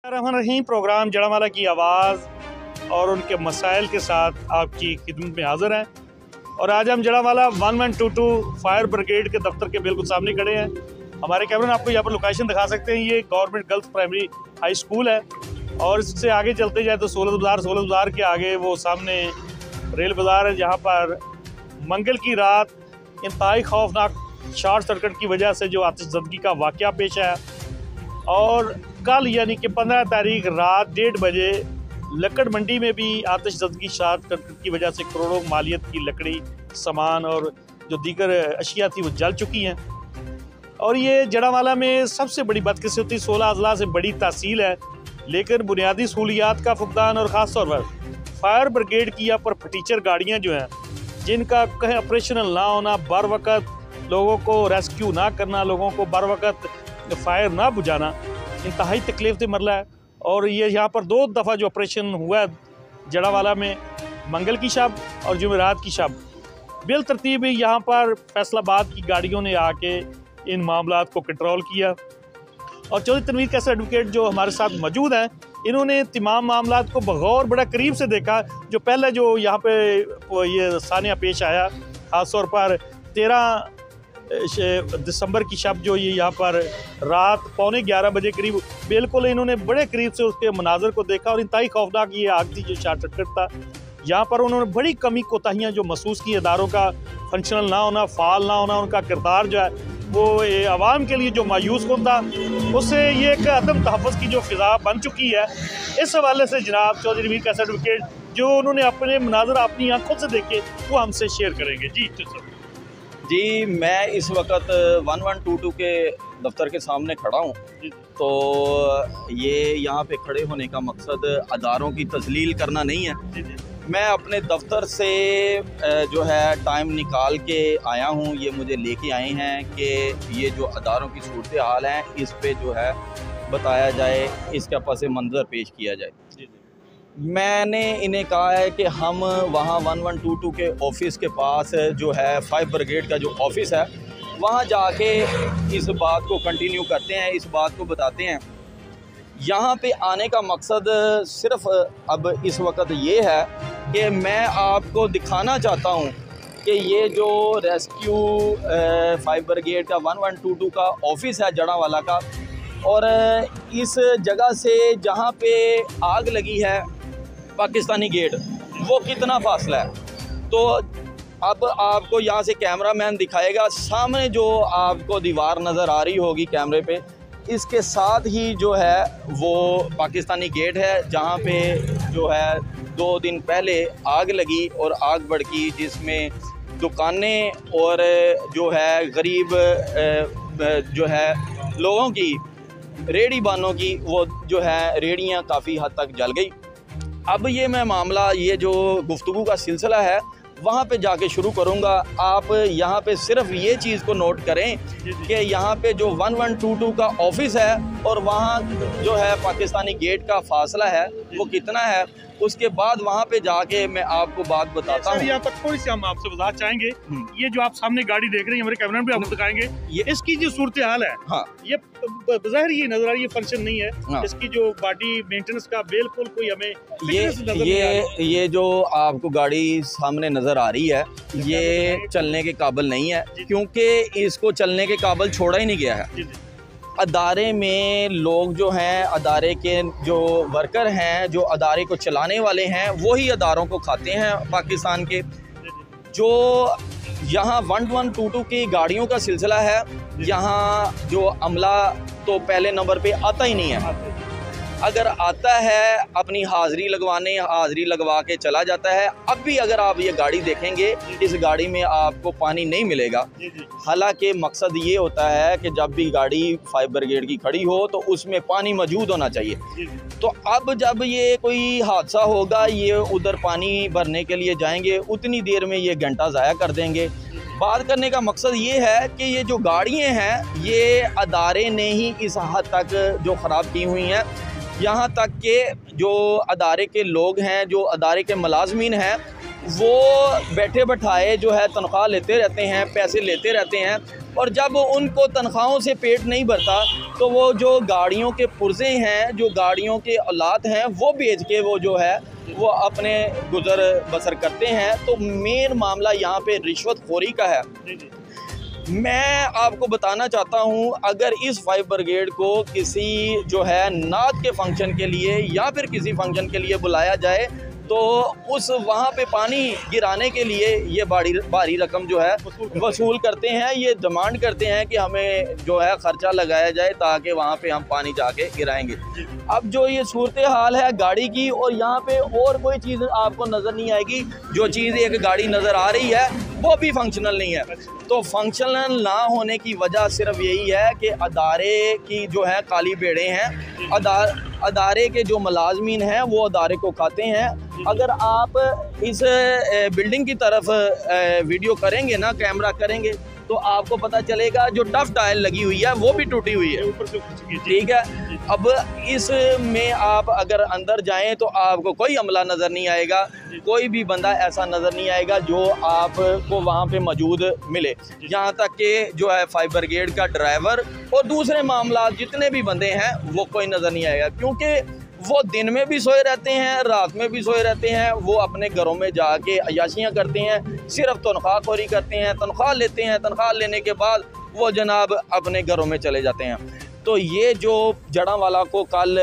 रहीम programme Jaranwala की आवाज़ और उनके मसाइल के साथ आपकी खिदमत में हाज़िर हैं। और आज हम जड़ावाला 1122 फायर ब्रिगेड के दफ्तर के बिल्कुल सामने खड़े हैं। हमारे कैमरा आपको यहाँ पर लोकेशन दिखा सकते हैं। ये government girls primary high school है और इससे आगे चलते जाए तो सोलह बाज़ार के आगे वो सामने रेल बाज़ार है, जहाँ पर मंगल की रात इंतहाई खौफनाक शॉर्ट सर्किट की वजह से जो आतिशज़दगी का वाक़या पेश आया। और कल यानी कि 15 तारीख रात 1:30 बजे लकड़ मंडी में भी आतिशज़दगी शॉर्ट सर्किट की वजह से करोड़ों मालियत की लकड़ी, सामान और जो दीगर अशिया थी वो जल चुकी हैं। और ये जड़ावाला में सबसे बड़ी बदकिस्मती 16 अजला से बड़ी तहसील है, लेकिन बुनियादी सहूलियात का फुकदान और ख़ास तौर पर फायर ब्रिगेड की या पर फटीचर गाड़ियाँ जो हैं जिनका कहीं ऑपरेशनल ना होना, बर वक़्त लोगों को रेस्क्यू ना करना, लोगों को बर वक़्त फायर ना बुझाना इंतहाई तकलीफ मरला है। और ये यहाँ पर 2 दफ़ा जो ऑपरेशन हुआ है जड़ावाला में, मंगल की शब और जुमेरात की शब, बिल तरतीब यहाँ पर फैसलाबाद की गाड़ियों ने आके इन मामलात को कंट्रोल किया। और चौधरी तनवीर कैसर एडवोकेट जो हमारे साथ मौजूद हैं, इन्होंने तमाम मामलात को बगौर बड़ा करीब से देखा। जो पहले जो यहाँ पे ये सानिया पेश आया, ख़ास तौर पर 13 दिसंबर की शब जो ये यहाँ पर रात 11:15 बजे करीब बिल्कुल इन्होंने बड़े करीब से उसके मनाजर को देखा। और इंतहाई खौफनाक ये आग थी जो शॉर्ट सर्किट था। यहाँ पर उन्होंने बड़ी कमी कोताहियाँ जो महसूस की, इदारों का फंक्शनल ना होना, फाल ना होना, उनका किरदार जो है वो आवाम के लिए जो मायूस होता, उससे ये एक अदम तहफ़्फ़ुज़ की जो फ़िज़ा बन चुकी है। इस हवाले से जनाब चौधरी तनवीर कैसर एडवोकेट जो उन्होंने अपने मनाजर अपनी आँखों से देखे वो हमसे शेयर करेंगे। जी, मैं इस वक्त 1122 के दफ्तर के सामने खड़ा हूँ। तो ये यहाँ पे खड़े होने का मकसद अदारों की तज़लील करना नहीं है। मैं अपने दफ्तर से जो है टाइम निकाल के आया हूँ। ये मुझे लेके आए हैं कि ये जो अदारों की सूरत हाल है इस पे जो है बताया जाए, इसका पस मंज़र पेश किया जाए। मैंने इन्हें कहा है कि हम वहाँ 1122 के ऑफ़िस के पास जो है फायर ब्रिगेड का जो ऑफ़िस है वहाँ जाके इस बात को कंटिन्यू करते हैं, इस बात को बताते हैं। यहाँ पे आने का मकसद सिर्फ़ अब इस वक्त ये है कि मैं आपको दिखाना चाहता हूँ कि ये जो रेस्क्यू फायर ब्रिगेड का 1122 का ऑफ़िस है जड़ावाला का, और इस जगह से जहाँ पे आग लगी है पाकिस्तानी गेट, वो कितना फासला है। तो अब आपको यहाँ से कैमरामैन दिखाएगा, सामने जो आपको दीवार नज़र आ रही होगी कैमरे पे, इसके साथ ही जो है वो पाकिस्तानी गेट है जहाँ पे जो है 2 दिन पहले आग लगी और आग भड़की, जिसमें दुकानें और जो है गरीब जो है लोगों की रेहड़ी बानों की वो जो है रेहड़ियाँ काफ़ी हद तक जल गई। अब ये मैं मामला, ये जो गुफ्तगू का सिलसिला है वहाँ पे जाके शुरू करूँगा। आप यहाँ पे सिर्फ ये चीज़ को नोट करें कि यहाँ पे जो 1122 का ऑफ़िस है और वहाँ जो है पाकिस्तानी गेट का फासला है वो कितना है। उसके बाद वहाँ पे जाके मैं आपको बात बताता हूँ। यहाँ तक थोड़ी सी हम आपसे वजाहत चाहेंगे। ये जो आप सामने गाड़ी देख रहे हैं, हमारे कैमरा भी आपको दिखाएंगे, ये इसकी जो सूरत हाल है, हाँ, ये बज़ाहिर ये नजर आ रही है फंक्शन नहीं है। हाँ। इसकी जो बॉडी मेंटेनेंस का बिल्कुल कोई हमें ये जो आपको गाड़ी सामने नजर आ रही है ये चलने के काबिल नहीं है, क्योंकि इसको चलने के काबिल छोड़ा ही नहीं गया है। अदारे में लोग जो हैं, अदारे के जो वर्कर हैं, जो अदारे को चलाने वाले हैं, वही अदारों को खाते हैं पाकिस्तान के। जो यहाँ 1122 की गाड़ियों का सिलसिला है, यहाँ जो अमला तो पहले नंबर पे आता ही नहीं है। अगर आता है अपनी हाज़िरी लगवा के चला जाता है। अब भी अगर आप ये गाड़ी देखेंगे, इस गाड़ी में आपको पानी नहीं मिलेगा। हालांकि मकसद ये होता है कि जब भी गाड़ी फायर ब्रिगेड की खड़ी हो तो उसमें पानी मौजूद होना चाहिए। तो अब जब ये कोई हादसा होगा, ये उधर पानी भरने के लिए जाएंगे, उतनी देर में ये घंटा ज़ाया कर देंगे। बात करने का मकसद ये है कि ये जो गाड़ियाँ हैं ये अदारे ने ही इस हद तक जो ख़राब की हुई हैं। यहाँ तक कि जो अदारे के लोग हैं, जो अदारे के मुलाजमीन हैं, वो बैठे बैठाए जो है तनख्वाह लेते रहते हैं, पैसे लेते रहते हैं और जब उनको तनख्वाहों से पेट नहीं भरता तो वो जो गाड़ियों के पुर्जे हैं, जो गाड़ियों के औलाद हैं, वो बेच के वो जो है वो अपने गुजर बसर करते हैं। तो मेन मामला यहाँ पे रिश्वतखोरी का है। मैं आपको बताना चाहता हूँ, अगर इस फायर ब्रिगेड को किसी जो है नात के फंक्शन के लिए या फिर किसी फंक्शन के लिए बुलाया जाए तो उस वहाँ पे पानी गिराने के लिए ये भारी रकम जो है वसूल करते हैं। ये डिमांड करते हैं कि हमें जो है ख़र्चा लगाया जाए ताकि वहाँ पे हम पानी जाके गिराएंगे। अब जो ये सूरत हाल है गाड़ी की, और यहाँ पे और कोई चीज़ आपको नज़र नहीं आएगी। जो चीज़ एक गाड़ी नज़र आ रही है वो भी फंक्शनल नहीं है। तो फंक्शनल ना होने की वजह सिर्फ यही है कि अदारे की जो है काली बेड़े हैं, अदारे के जो मुलाजमीन हैं वो अदारे को खाते हैं। अगर आप इस बिल्डिंग की तरफ वीडियो करेंगे ना, कैमरा करेंगे, तो आपको पता चलेगा जो टफ टाइल लगी हुई है वो भी टूटी हुई है, ठीक है। अब इसमें आप अगर अंदर जाएं तो आपको कोई अमला नज़र नहीं आएगा, कोई भी बंदा ऐसा नज़र नहीं आएगा जो आपको वहाँ पे मौजूद मिले। यहाँ तक कि जो है फायर ब्रिगेड का ड्राइवर और दूसरे मामला जितने भी बंदे हैं वो कोई नज़र नहीं आएगा, क्योंकि वो दिन में भी सोए रहते हैं, रात में भी सोए रहते हैं। वो अपने घरों में जाके अयाशियाँ करते हैं, सिर्फ तनख्वाहखोरी करते हैं, तनख्वाह लेते हैं, तनख्वाह लेने के बाद वो जनाब अपने घरों में चले जाते हैं। तो ये जो जड़ांवाला को कल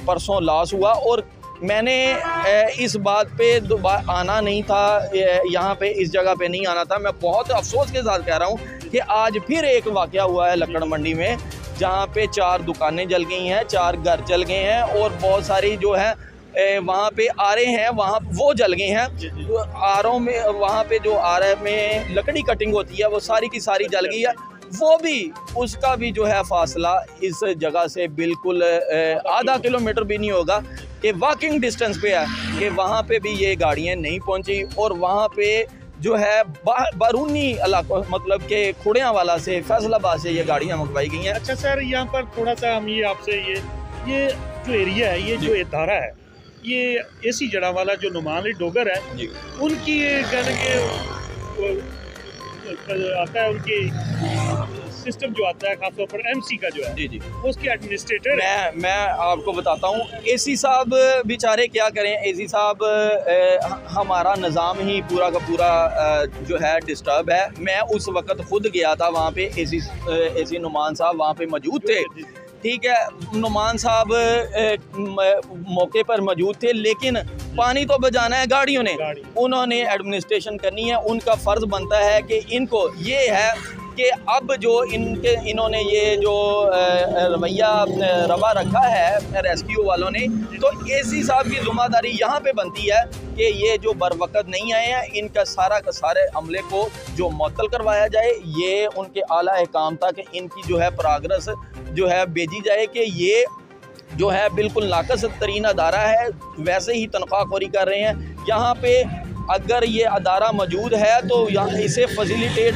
परसों लॉस हुआ, और मैंने इस बात पे आना नहीं था, यहाँ पे इस जगह पे नहीं आना था। मैं बहुत अफसोस के साथ कह रहा हूँ कि आज फिर एक वाक़या हुआ है लक्कड़ मंडी में, जहाँ पे 4 दुकानें जल गई हैं, 4 घर जल गए हैं, और बहुत सारी जो है वहाँ पे आरे हैं वहाँ वो जल गए हैं। आरों में वहाँ पे जो आरे में लकड़ी कटिंग होती है वो सारी की सारी जल गई है। वो भी उसका भी जो है फासला इस जगह से बिल्कुल आधा किलोमीटर भी नहीं होगा, कि वॉकिंग डिस्टेंस पे है, कि वहाँ पे भी ये गाड़ियाँ नहीं पहुँची। और वहाँ पे जो है बारूनी इलाकों, मतलब कि खुड़ियांवाला से, फैसलाबाद से ये गाड़ियाँ मंगवाई गई हैं। अच्छा सर, यहाँ पर थोड़ा सा हम ये आपसे ये जो एरिया है, ये जो इदारा है, ये एसी जड़ांवाला जो नुमानी डोगर है उनकी कहने के आता है, उनकी सिस्टम जो आता है खासतौर पर एमसी का जो है जी उसके एडमिनिस्ट्रेटर मैं आपको बताता हूँ। एसी साहब बेचारे क्या करें, एसी साहब हमारा निज़ाम ही पूरा का पूरा जो है डिस्टर्ब है। मैं उस वक्त खुद गया था वहाँ पे, एसी नुमान साहब वहाँ पे मौजूद थे, ठीक है। नुमान साहब मौके पर मौजूद थे, लेकिन पानी तो बजाना है गाड़ियों ने, उन्होंने एडमिनिस्ट्रेशन करनी है। उनका फ़र्ज़ बनता है कि इनको ये है कि अब जो इन्होंने ये जो रवैया रवा रखा है रेस्क्यू वालों ने, तो एसी साहब की ज़िम्मेदारी यहाँ पे बनती है कि ये जो बर वक़्त नहीं आए हैं, इनका सारा का सारे अमले को जो मुअत्तल करवाया जाए। ये उनके आला अहकाम तक इनकी जो है प्रोग्रेस जो है भेजी जाए कि ये जो है बिल्कुल नाक़िस तरीन अदारा है, वैसे ही तनख्वाहखोरी कर रहे हैं। यहाँ पे अगर ये अदारा मौजूद है तो यहाँ इसे फैसिलिटेट,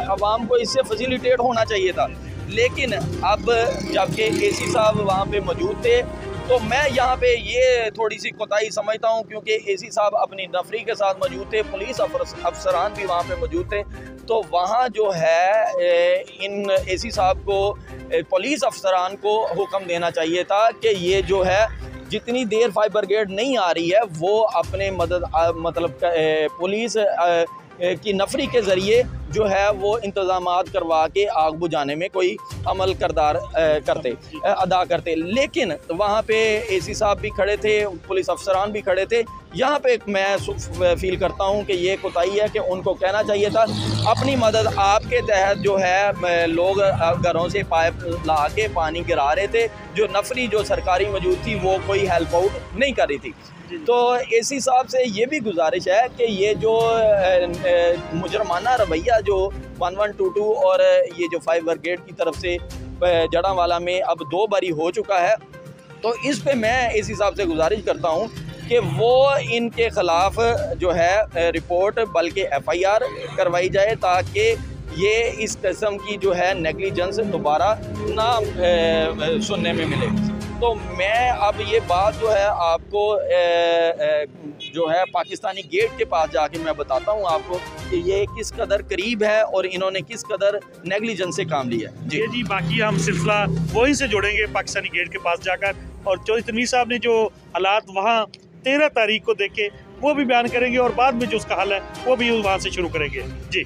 आवाम को इससे फैसिलिटेट होना चाहिए था। लेकिन अब जबकि एसी साहब वहाँ पे मौजूद थे, तो मैं यहाँ पे ये थोड़ी सी कोताही समझता हूँ, क्योंकि एसी साहब अपनी नफरी के साथ मौजूद थे, पुलिस अफसरान भी वहाँ पे मौजूद थे। तो वहाँ जो है इन एसी साहब को, पुलिस अफसरान को हुक्म देना चाहिए था कि ये जो है जितनी देर फायर ब्रिगेड नहीं आ रही है वो अपने मतलब पुलिस की नफरी के ज़रिए जो है वो इंतज़ामात करवा के आग बुझाने में कोई अमल अदा करते। लेकिन वहाँ पे एसी साहब भी खड़े थे, पुलिस अफसरान भी खड़े थे। यहाँ पे मैं फील करता हूँ कि ये कोताही है कि उनको कहना चाहिए था अपनी मदद आपके तहत जो है लोग घरों से पाइप ला के पानी गिरा रहे थे, जो नफरी जो सरकारी मौजूद थी वो कोई हेल्प आउट नहीं कर रही थी। तो एसी साहब से ये भी गुजारिश है कि ये जो मुजरमाना रवैया जो 1122 और ये जो फायर ब्रिगेड की तरफ से जड़ांवाला में अब 2 बारी हो चुका है, तो इस पे मैं एसी साहब से गुजारिश करता हूँ कि वो इनके ख़िलाफ़ जो है रिपोर्ट बल्कि FIR करवाई जाए, ताकि ये इस किस्म की जो है नेगलिजेंस दोबारा ना सुनने में मिले। तो मैं अब ये बात जो है आपको जो है पाकिस्तानी गेट के पास जाके मैं बताता हूँ आपको कि ये किस कदर करीब है और इन्होंने किस कदर नेग्लिजेंस से काम लिया है। जी, बाकी हम सिलसिला वही से जोड़ेंगे पाकिस्तानी गेट के पास जाकर, और चौधरी तनवीर साहब ने जो हालात वहाँ 13 तारीख को देखे वो भी बयान करेंगे, और बाद में जो उसका हल है वो भी वहाँ से शुरू करेंगे। जी।